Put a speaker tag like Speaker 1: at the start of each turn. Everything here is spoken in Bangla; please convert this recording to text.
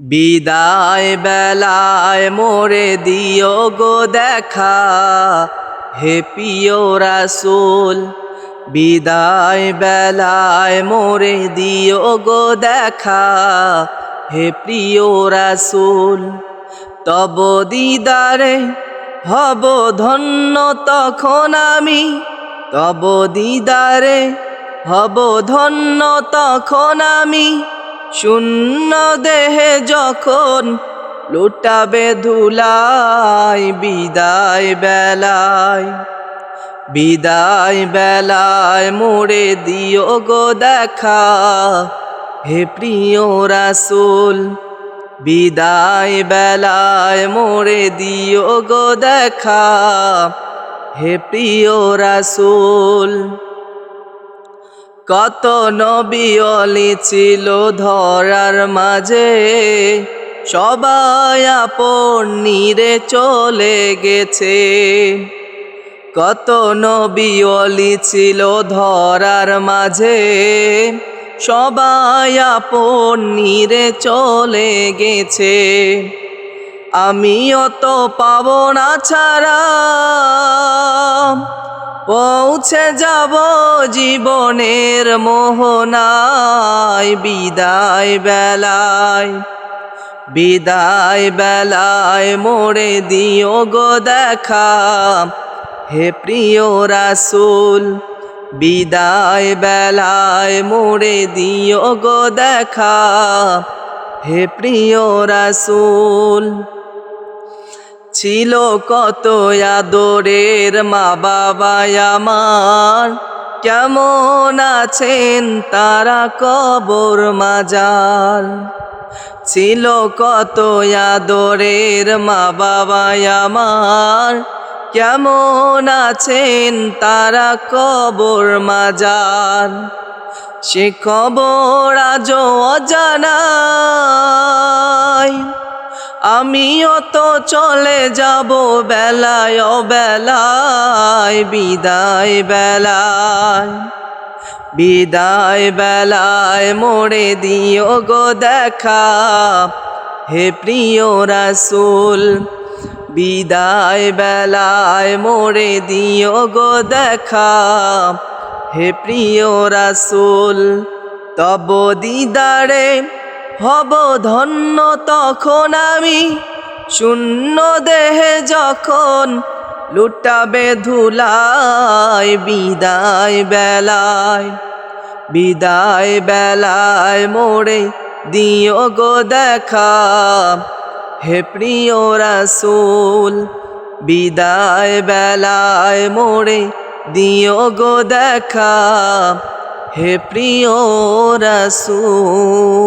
Speaker 1: বিদায় বেলায় মোরে দিও গো দেখা, হে প্রিয় রাসূল। বিদায় বেলায় মোরে দিও গো দেখা, হে প্রিয় রাসূল। তব দিদারে হব ধন্য তখন আমি, তব দিদারে হব ধন্য তখন আমি। শূন্য দেহে যখন লুটাবে ধুলাই, বিদায় বেলায়, বিদায় বেলায় মোরে দিও গো দেখা, হে প্রিয় রাসূল। বিদায় বেলায় মোরে দিও গো দেখা, হে প্রিয় রাসূল। কত নবী ওলি ছিল ধরার মাঝে, সবাই আপন নিরে চলে গেছে। কত নবী ওলি ছিল ধরার মাঝে, সবাই আপন নিরে চলে গেছে। আমিও তো পাবো না ছাড়া, পৌঁছে যাব জীবনের মোহনায়। বিদায় বেলায়, বিদায় বেলায় মোরে দিও গো দেখা, হে প্রিয় রাসূল। বিদায় বেলায় মোরে দিও গো দেখা, হে প্রিয় রাসূল। ছিল কত আদরের মা বাবা আমার, কেমন আছেন তারা কবর মাজার। ছিল কত আদরের মা বাবা আমার, কেমন আছেন তারা কবর মাজার। সে খবর আজও অজানা, আমিও তো চলে যাব বেলায় ও বেলায়। বিদায় বেলায়, বিদায় বেলায় মোরে দিও গো দেখা, হে প্রিয় রাসূল। বিদায় বেলায় মোরে দিও গো দেখা, হে প্রিয় রাসূল। তব দিদারে হব ধন্য তখন আমি, শূন্য দেহে যখন লুটাবে ধুলাই। বিদায় বেলায়, বিদায় বেলায় মোরে দিও গো দেখা, হে প্রিয় রাসূল। বিদায় বেলায় মোরে দিও গো দেখা, হে প্রিয় রাসূল।